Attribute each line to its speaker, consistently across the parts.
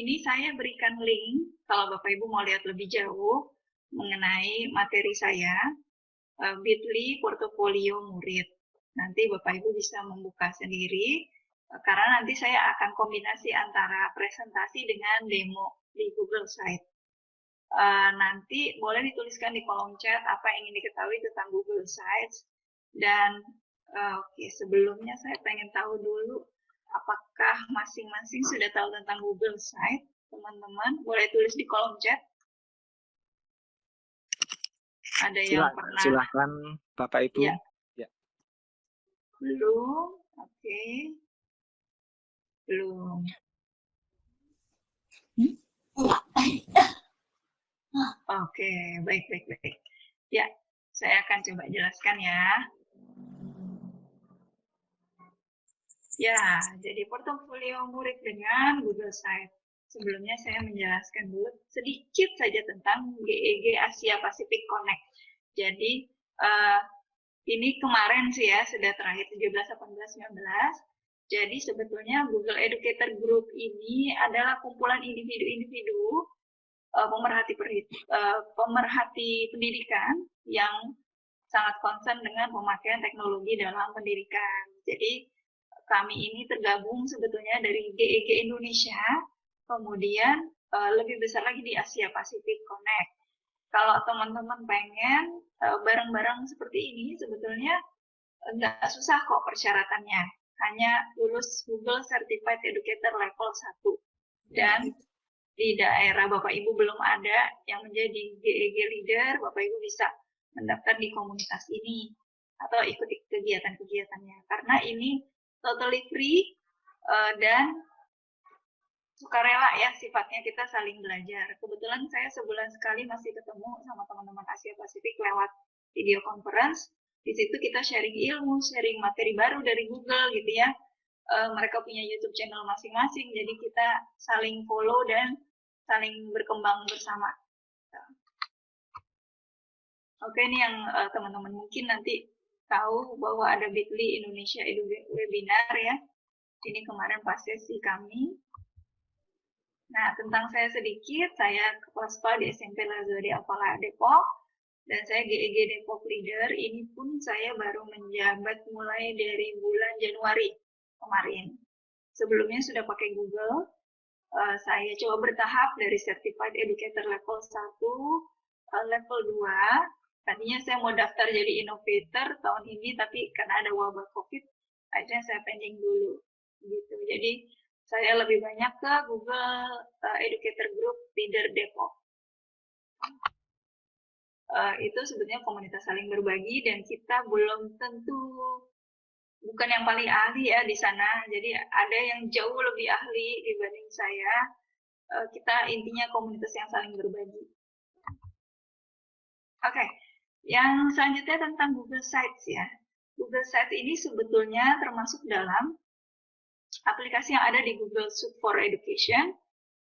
Speaker 1: ini saya berikan link kalau Bapak Ibu mau lihat lebih jauh mengenai materi saya, bit.ly portofolio murid. Nanti Bapak Ibu bisa membuka sendiri, karena nanti saya akan kombinasi antara presentasi dengan demo di Google Site. Nanti boleh dituliskan di kolom chat apa yang ingin diketahui tentang Google Sites. Dan oke, sebelumnya saya pengen tahu dulu apakah masing-masing sudah tahu tentang Google Site, teman-teman? Boleh tulis di kolom chat. Ada yang pernah?
Speaker 2: Silakan Bapak Ibu.
Speaker 1: Ya. Belum? Oke. Belum. Oke, baik. Ya, saya akan coba jelaskan ya. Ya, jadi portofolio murid dengan Google Site. Sebelumnya saya menjelaskan dulu sedikit saja tentang GEG Asia Pacific Connect. Jadi, ini kemarin sih ya, sudah terakhir 17, 18, 19. Jadi sebetulnya Google Educator Group ini adalah kumpulan individu-individu pemerhati pendidikan yang sangat concern dengan pemakaian teknologi dalam pendidikan. Jadi kami ini tergabung sebetulnya dari GEG Indonesia, kemudian lebih besar lagi di Asia Pacific Connect. Kalau teman-teman pengen bareng-bareng seperti ini, sebetulnya nggak susah kok persyaratannya. Hanya lulus Google Certified Educator Level 1. Dan di daerah Bapak Ibu belum ada yang menjadi GEG leader, Bapak Ibu bisa mendaftar di komunitas ini atau ikuti kegiatan-kegiatannya. Karena ini totally free dan sukarela ya sifatnya, kita saling belajar. Kebetulan saya sebulan sekali masih ketemu sama teman-teman Asia Pasifik lewat video conference. Di situ kita sharing ilmu, sharing materi baru dari Google gitu ya. Mereka punya YouTube channel masing-masing, jadi kita saling follow dan saling berkembang bersama. Oke, ini yang teman-teman mungkin nanti tahu bahwa ada bit.ly Indonesia Edu Webinar ya. Ini kemarin pas sesi kami. Nah, tentang saya sedikit, saya Kepala Sekolah di SMP Lazada Alfala Depok, dan saya GEG Depok Leader. Ini pun saya baru menjabat mulai dari bulan Januari kemarin. Sebelumnya sudah pakai Google, saya coba bertahap dari Certified Educator Level 1, level 2. Tadinya saya mau daftar jadi innovator tahun ini, tapi karena ada wabah COVID, akhirnya saya pending dulu. Gitu. Jadi, saya lebih banyak ke Google Educator Group Leader Depok. Itu sebetulnya komunitas saling berbagi, dan kita belum tentu bukan yang paling ahli ya di sana. Jadi ada yang jauh lebih ahli dibanding saya. Kita intinya komunitas yang saling berbagi. Oke, yang selanjutnya tentang Google Sites ya. Google Sites ini sebetulnya termasuk dalam aplikasi yang ada di Google Suite for Education.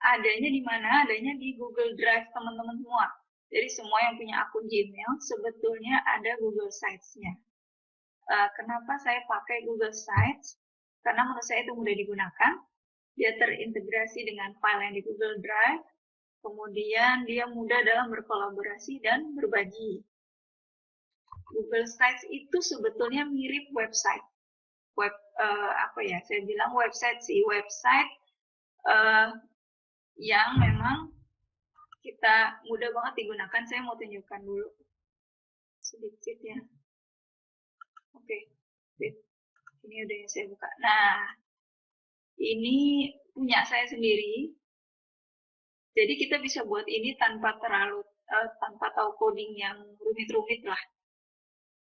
Speaker 1: Adanya di mana? Adanya di Google Drive teman-teman semua. Jadi semua yang punya akun Gmail sebetulnya ada Google Sites-nya. Kenapa saya pakai Google Sites? Karena menurut saya itu mudah digunakan. Dia terintegrasi dengan file yang di Google Drive. Kemudian dia mudah dalam berkolaborasi dan berbagi. Google Sites itu sebetulnya mirip website. Saya bilang website sih, website yang memang kita mudah banget digunakan. Saya mau tunjukkan dulu sedikit ya. Oke, ini udah yang saya buka. Nah, ini punya saya sendiri. Jadi kita bisa buat ini tanpa tahu coding yang rumit-rumit lah.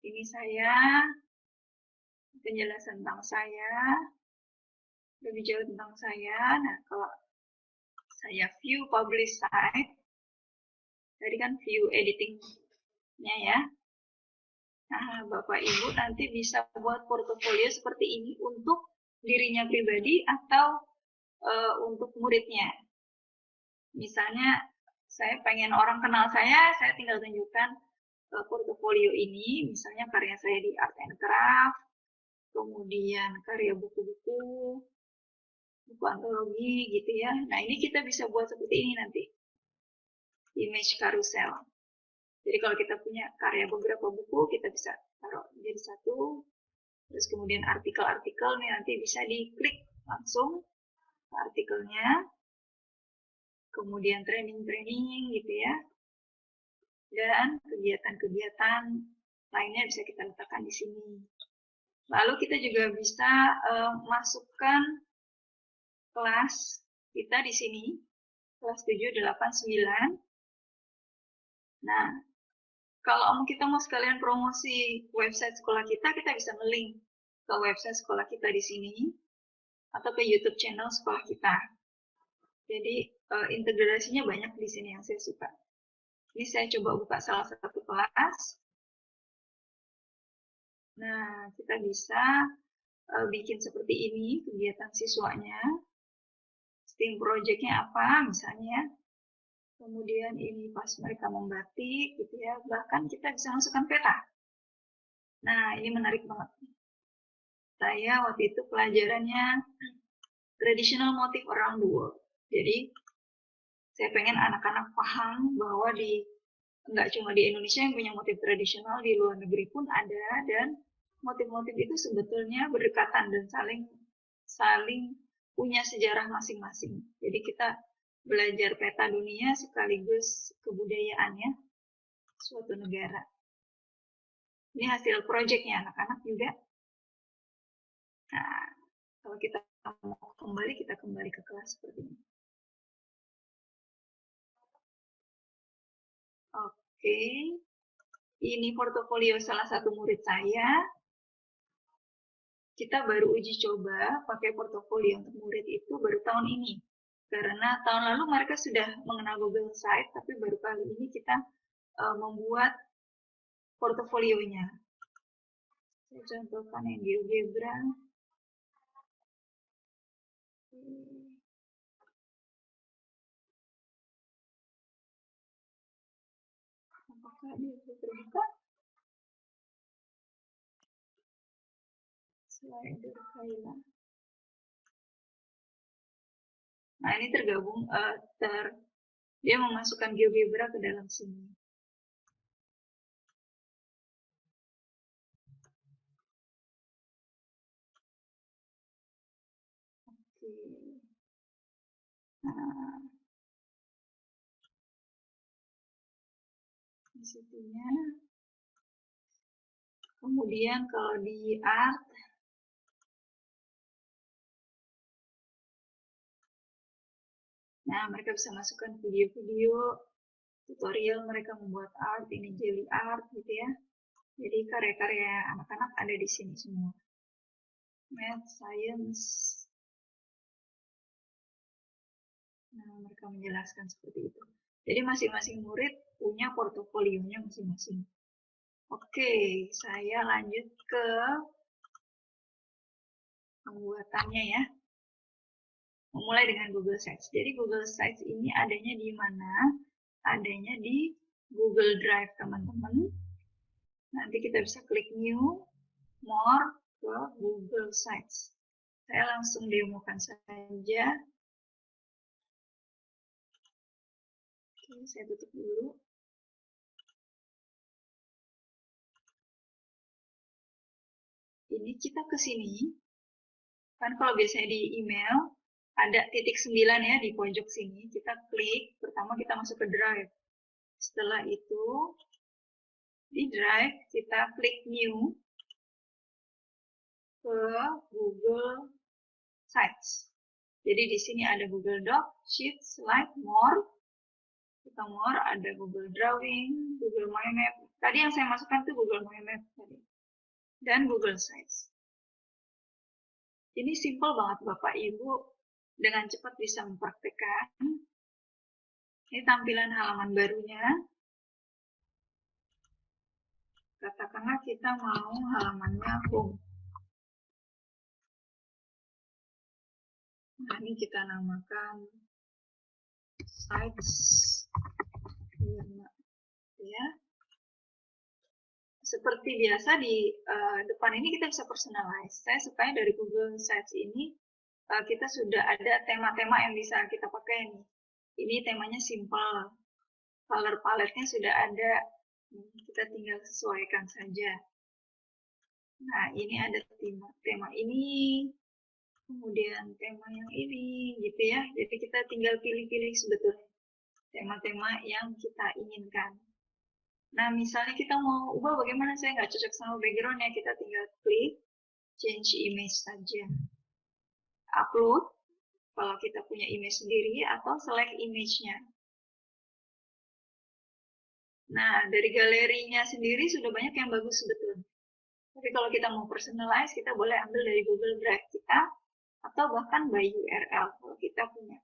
Speaker 1: Ini saya, penjelasan tentang saya, lebih jauh tentang saya. Nah, kalau saya view publish site, tadi kan view editingnya ya. Nah, Bapak Ibu nanti bisa buat portofolio seperti ini untuk dirinya pribadi atau untuk muridnya. Misalnya, saya pengen orang kenal saya tinggal tunjukkan portofolio ini, misalnya karya saya di Art and Craft, kemudian karya buku-buku, buku antologi gitu ya. Nah, ini kita bisa buat seperti ini nanti. Image carousel. Jadi kalau kita punya karya beberapa buku, kita bisa taruh jadi satu. Terus kemudian artikel-artikel nih nanti bisa diklik langsung ke artikelnya. Kemudian training-training gitu ya. Dan kegiatan-kegiatan lainnya bisa kita letakkan di sini. Lalu kita juga bisa masukkan kelas kita di sini, kelas 7, 8, 9. Nah, kalau kita mau sekalian promosi website sekolah kita bisa nge-link ke website sekolah kita di sini, atau ke YouTube channel sekolah kita. Jadi, integrasinya banyak di sini yang saya suka. Ini saya coba buka salah satu kelas. Nah, kita bisa bikin seperti ini kegiatan siswanya. STEAM project-nya apa misalnya. Kemudian ini pas mereka membatik gitu ya. Bahkan kita bisa masukkan peta. Nah, ini menarik banget. Saya waktu itu pelajarannya traditional motif around the world. Jadi, saya pengen anak-anak paham bahwa nggak cuma di Indonesia yang punya motif tradisional, di luar negeri pun ada, dan motif-motif itu sebetulnya berdekatan dan saling punya sejarah masing-masing. Jadi kita belajar peta dunia sekaligus kebudayaannya suatu negara. Ini hasil proyeknya anak-anak juga. Nah, kalau kita mau kembali, kita kembali ke kelas seperti ini. Oke, ini portofolio salah satu murid saya. Kita baru uji coba pakai portofolio untuk murid itu baru tahun ini. Karena tahun lalu mereka sudah mengenal Google Sites, tapi baru kali ini kita membuat portofolionya. Saya contohkan yang GeoGebra. Apakah dia terbuka? Slider Kaila. Nah, ini tergabung, dia memasukkan GeoGebra ke dalam sini. Oke. Nah, di situnya. Kemudian kalau di art, nah mereka bisa masukkan video-video tutorial mereka membuat art, ini jelly art gitu ya. Jadi karya-karya anak-anak ada di sini semua. Math, science. Nah, mereka menjelaskan seperti itu. Jadi masing-masing murid punya portofolionya masing-masing. Oke, saya lanjut ke pembuatannya ya. Memulai dengan Google Sites. Jadi Google Sites ini adanya di mana? Adanya di Google Drive, teman-teman. Nanti kita bisa klik New, More, ke Google Sites. Saya langsung demokan saja. Oke, saya tutup dulu. Ini kita ke sini. Kan kalau biasanya di email, ada titik 9 ya di pojok sini. Kita klik, pertama kita masuk ke Drive. Setelah itu, di Drive kita klik New ke Google Sites. Jadi di sini ada Google Doc, Sheet, Slide, More. Kita More, ada Google Drawing, Google My Map. Tadi yang saya masukkan itu Google My Map tadi. Dan Google Sites. Ini simple banget Bapak Ibu, dengan cepat bisa mempraktekkan. Ini tampilan halaman barunya. Katakanlah kita mau halamannya home. Nah, ini kita namakan sites. Ya. Seperti biasa di depan ini kita bisa personalize. Saya sukanya dari Google Sites ini kita sudah ada tema-tema yang bisa kita pakai nih. Ini temanya simple, color palette-nya sudah ada, kita tinggal sesuaikan saja. Nah, ini ada tema ini, kemudian tema yang ini, gitu ya. Jadi kita tinggal pilih-pilih sebetulnya tema-tema yang kita inginkan. Nah, misalnya kita mau ubah bagaimana, saya nggak cocok sama background-nya, kita tinggal klik change image saja. Upload, kalau kita punya image sendiri, atau select image-nya. Nah, dari galerinya sendiri sudah banyak yang bagus sebetulnya. Tapi kalau kita mau personalize, kita boleh ambil dari Google Drive kita, atau bahkan by URL kalau kita punya.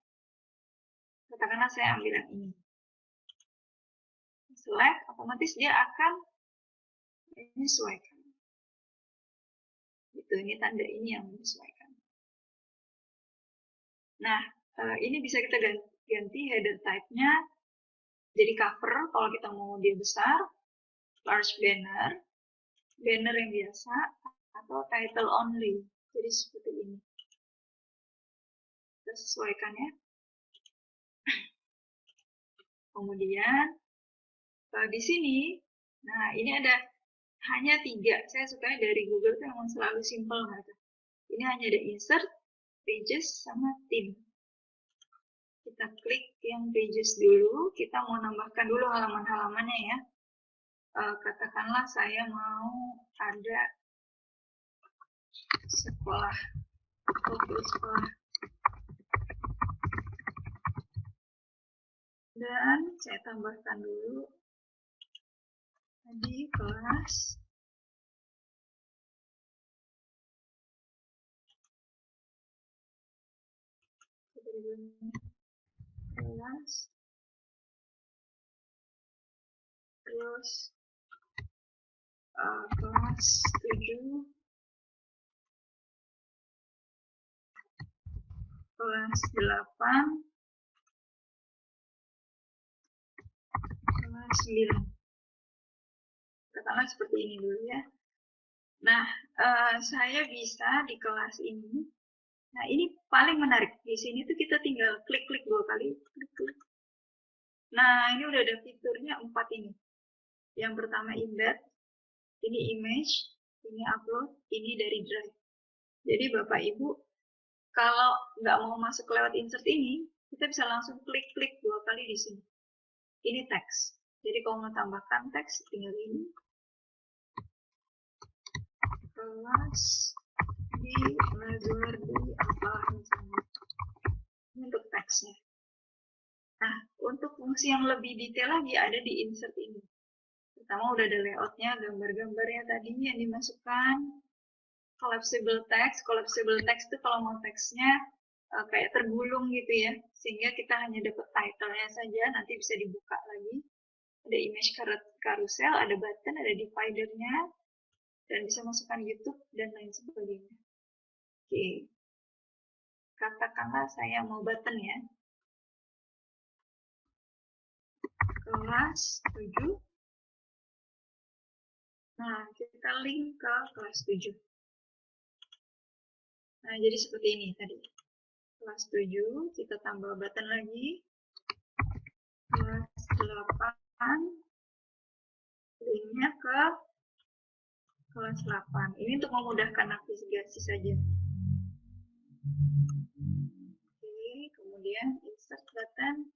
Speaker 1: Katakanlah saya ambil yang ini. Select, otomatis dia akan menyesuaikan. Gitu, ini tanda ini yang menyesuaikan. Nah, ini bisa kita ganti header type-nya jadi cover kalau kita mau dia besar, large banner, banner yang biasa, atau title only. Jadi seperti ini. Kita sesuaikan ya. Kemudian di sini, nah ini ada hanya 3. Saya sukanya dari Google itu memang selalu simple mereka. Ini hanya ada insert, pages, sama theme. Kita klik yang pages dulu, kita mau nambahkan dulu halaman-halamannya ya. Katakanlah saya mau ada sekolah, profil sekolah. Dan saya tambahkan dulu tadi kelas. Kelas. Terus kelas 7. Kelas 8. Kelas 9. Katakanlah seperti ini dulu ya. Nah, saya bisa di kelas ini. Nah, ini paling menarik. Di sini tuh kita tinggal klik-klik 2 kali. Klik-klik. Nah, ini udah ada fiturnya 4 ini. Yang pertama embed, ini image, ini upload, ini dari Drive. Jadi Bapak Ibu, kalau nggak mau masuk lewat insert ini, kita bisa langsung klik-klik 2 kali di sini. Ini teks. Jadi kalau mau tambahkan teks, tinggal ini. Kelas di belajar di apa misalnya. Ini untuk teksnya. Nah, untuk fungsi yang lebih detail lagi ada di insert ini. Pertama udah ada layoutnya, gambar-gambarnya tadi yang dimasukkan. Collapsible text itu kalau mau teksnya kayak tergulung gitu ya, sehingga kita hanya dapat title-nya saja, nanti bisa dibuka lagi. Ada image carousel, ada button, ada divider-nya, dan bisa masukkan YouTube dan lain sebagainya. Oke, katakanlah saya mau button ya. Kelas 7. Nah, kita link ke kelas 7. Nah, jadi seperti ini tadi. Kelas 7, kita tambah button lagi. Kelas 8, linknya ke kelas 8. Ini untuk memudahkan navigasi saja. Oke, kemudian insert button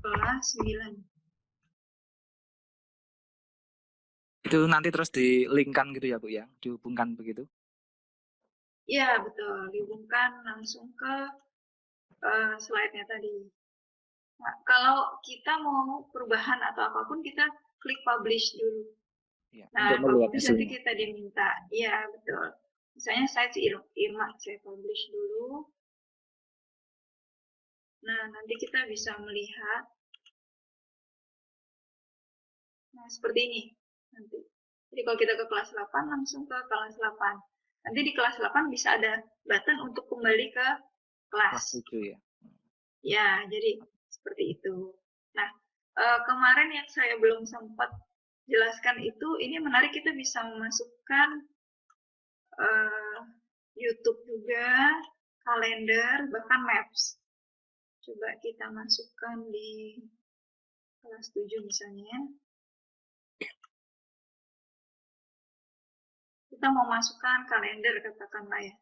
Speaker 1: kelas 9.
Speaker 2: Itu nanti terus di-linkkan gitu ya Bu ya, dihubungkan begitu?
Speaker 1: Iya, betul. Dihubungkan langsung ke slide-nya tadi. Nah, kalau kita mau perubahan atau apapun, kita klik publish dulu.
Speaker 2: Ya,
Speaker 1: Nah,
Speaker 2: untuk melihat
Speaker 1: publish nanti kita diminta. Iya, betul. Misalnya saya Irma, saya publish dulu. Nah, nanti kita bisa melihat. Nah, seperti ini. Nanti. Jadi kalau kita ke kelas 8, langsung ke kelas 8. Nanti di kelas 8 bisa ada button untuk kembali ke kelas.
Speaker 2: 7 ya.
Speaker 1: Ya, jadi seperti itu. Nah, kemarin yang saya belum sempat jelaskan itu, ini menarik, kita bisa memasukkan YouTube juga. kalender, bahkan maps. Coba kita masukkan di kelas 7 misalnya. Kita mau masukkan kalender katakanlah ya.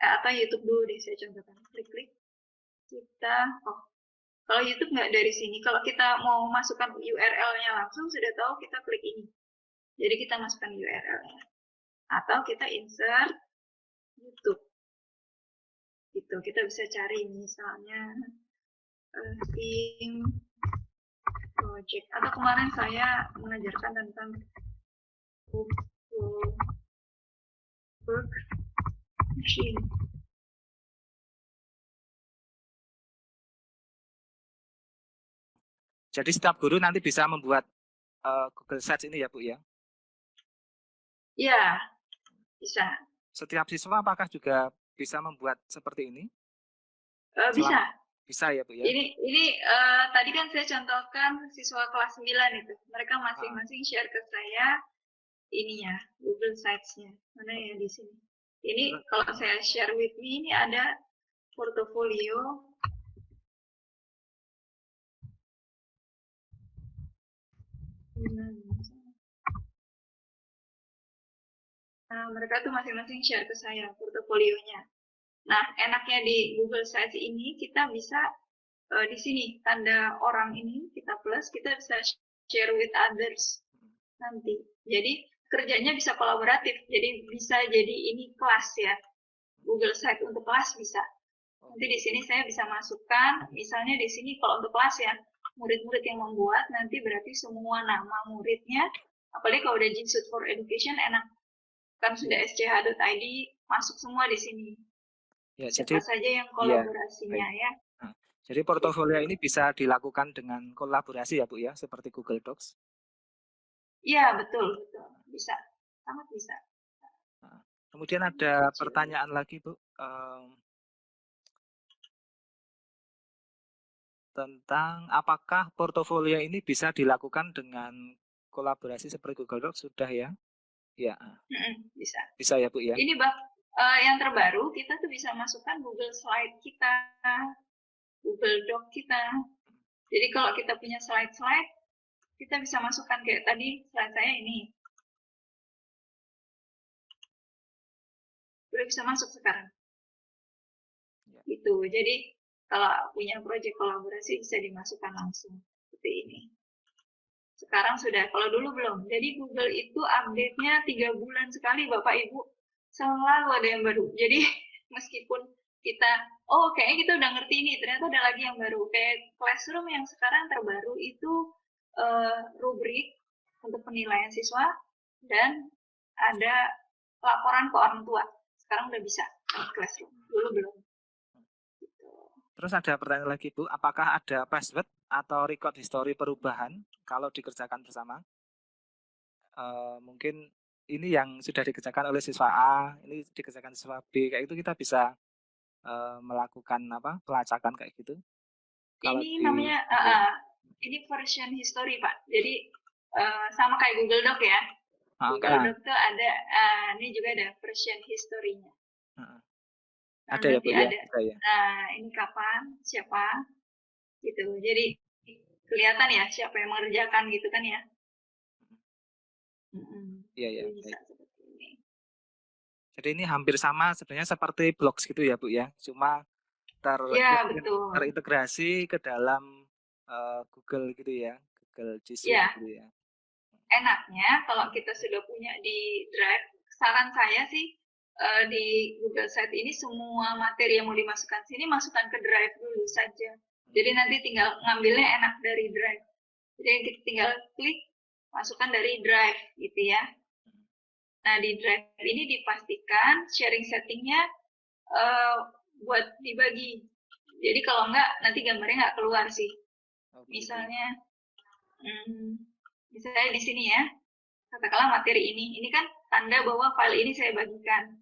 Speaker 1: Atau YouTube dulu deh, saya contohkan. Klik-klik. Kita, kalau YouTube nggak dari sini. Kalau kita mau masukkan URL-nya langsung, sudah tahu kita klik ini. Jadi kita masukkan URL-nya. Atau kita insert YouTube. Gitu, kita bisa cari misalnya theme project. Atau kemarin saya mengajarkan tentang Google Work Machine.
Speaker 2: Jadi setiap guru nanti bisa membuat Google Sites ini ya Bu ya?
Speaker 1: Ya, bisa.
Speaker 2: Setiap siswa apakah juga bisa membuat seperti ini?
Speaker 1: Bisa.
Speaker 2: Bisa ya Bu ya?
Speaker 1: Ini tadi kan saya contohkan siswa kelas 9 itu. Mereka masing-masing share ke saya ininya, Google Sites-nya. Mana ya di sini? Ini kalau saya share with me, ini ada portofolio. Nah, mereka tuh masing-masing share ke saya portofolionya. Nah, enaknya di Google Sites ini kita bisa di sini tanda orang ini kita plus, kita bisa share with others nanti. Jadi kerjanya bisa kolaboratif. Jadi bisa jadi ini kelas ya. Google Sites untuk kelas bisa. Nanti di sini saya bisa masukkan, misalnya di sini kalau untuk kelas ya, murid-murid yang membuat nanti berarti semua nama muridnya, apalagi kalau udah G Suite for Education enak. Kan sudah sch.id masuk semua di sini. Ya, siapa saja yang kolaborasinya ya.
Speaker 2: Nah, jadi portofolio ini bisa dilakukan dengan kolaborasi ya Bu ya, seperti Google Docs?
Speaker 1: Iya, betul, betul. Bisa, sangat bisa.
Speaker 2: Nah, kemudian ada pertanyaan lagi Bu, tentang apakah portofolio ini bisa dilakukan dengan kolaborasi seperti Google Docs? Sudah ya? Ya.
Speaker 1: Bisa.
Speaker 2: Bisa ya Bu ya?
Speaker 1: Ini yang terbaru kita tuh bisa masukkan Google Slide kita, Google Doc kita. Jadi kalau kita punya slide-slide, kita bisa masukkan kayak tadi slide saya ini. Udah bisa masuk sekarang. Gitu. Jadi kalau punya proyek kolaborasi bisa dimasukkan langsung seperti ini. Sekarang sudah, kalau dulu belum. Jadi Google itu update-nya 3 bulan sekali Bapak Ibu. Selalu ada yang baru. Jadi meskipun kita, kayaknya kita udah ngerti ini, ternyata ada lagi yang baru. Kayak Classroom yang sekarang terbaru itu rubrik untuk penilaian siswa dan ada laporan ke orang tua. Sekarang udah bisa Classroom, dulu belum.
Speaker 2: Terus ada pertanyaan lagi Bu, apakah ada password atau record history perubahan kalau dikerjakan bersama? Mungkin ini yang sudah dikerjakan oleh siswa A, ini dikerjakan siswa B, kayak itu kita bisa melakukan pelacakan kayak gitu.
Speaker 1: Kalau ini namanya ini version history Pak. Jadi sama kayak Google Doc ya. Google Doc tuh ada ini juga ada version history-nya. Nah,
Speaker 2: ada ya Bu ya? Ada ya.
Speaker 1: Nah, ini kapan, siapa, gitu. Jadi kelihatan ya siapa yang mengerjakan gitu kan ya.
Speaker 2: Iya ya.
Speaker 1: Bisa seperti ini.
Speaker 2: Jadi ini hampir sama sebenarnya seperti blogs gitu ya Bu ya. Cuma terintegrasi ke dalam Google gitu ya. Google G Suite gitu ya.
Speaker 1: Enaknya kalau kita sudah punya di Drive, saran saya sih di Google Site ini semua materi yang mau dimasukkan sini masukkan ke Drive dulu saja. Jadi nanti tinggal ngambilnya enak dari Drive. Jadi kita tinggal klik masukkan dari Drive gitu ya. Nah di Drive ini dipastikan sharing settingnya buat dibagi. Jadi kalau enggak nanti gambarnya nggak keluar sih. Misalnya di sini ya, katakanlah materi ini kan tanda bahwa file ini saya bagikan.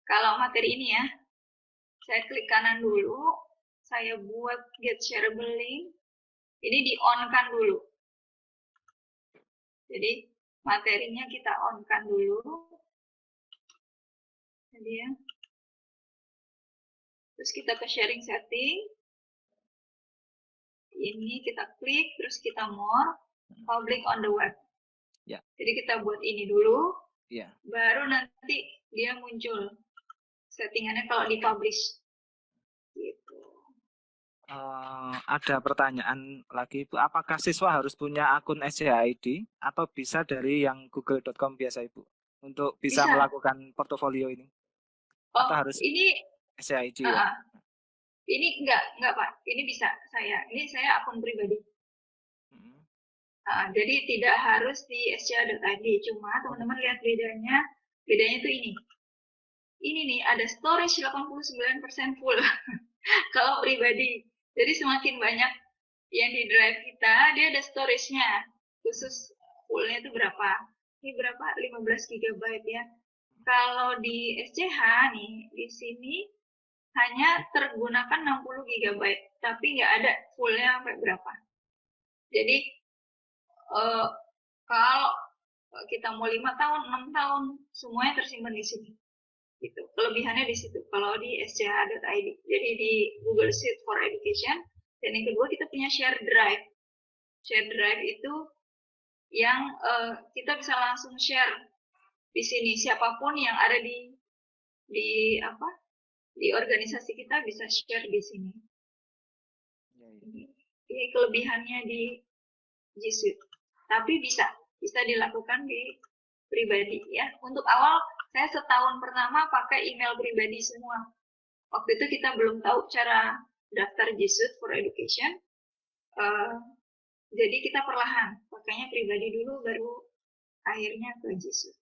Speaker 1: Kalau materi ini ya, saya klik kanan dulu, saya buat get shareable link, ini di-on-kan dulu. Jadi materinya kita on-kan dulu. Jadi ya, terus kita ke sharing setting, ini kita klik, terus kita more, public on the web.
Speaker 2: Ya.
Speaker 1: Jadi kita buat ini dulu,
Speaker 2: Ya.
Speaker 1: baru nanti dia muncul settingannya kalau dipublish. Gitu.
Speaker 2: Ada pertanyaan lagi, Bu. Apakah siswa harus punya akun SCID atau bisa dari yang google.com biasa, Ibu, untuk bisa melakukan portofolio ini?
Speaker 1: Oh,
Speaker 2: atau harus
Speaker 1: ini
Speaker 2: SCID ya?
Speaker 1: Ini enggak Pak. Ini bisa saya. Ini saya akun pribadi. Jadi tidak harus di sca.id. Cuma teman-teman lihat bedanya. Bedanya itu ini. Ini nih ada storage 89% full. Kalau pribadi. Jadi semakin banyak yang di drive kita, dia ada storage-nya. Khusus full-nya itu berapa? Ini berapa? 15 GB ya. Kalau di SCH nih, di sini hanya tergunakan 60 GB, tapi nggak ada full-nya sampai berapa. Jadi kalau kita mau 5 tahun, 6 tahun, semuanya tersimpan di sini. Gitu. Kelebihannya di situ. Kalau di scha.id, jadi di Google Sheet for Education. Dan yang kedua kita punya share drive. Share drive itu yang kita bisa langsung share di sini. Siapapun yang ada di organisasi kita bisa share di sini. Ini kelebihannya di G Suite. Tapi bisa dilakukan di pribadi ya. Untuk awal saya setahun pertama pakai email pribadi semua. Waktu itu kita belum tahu cara daftar G Suite for Education. Jadi kita perlahan pakainya pribadi dulu, baru akhirnya ke G Suite.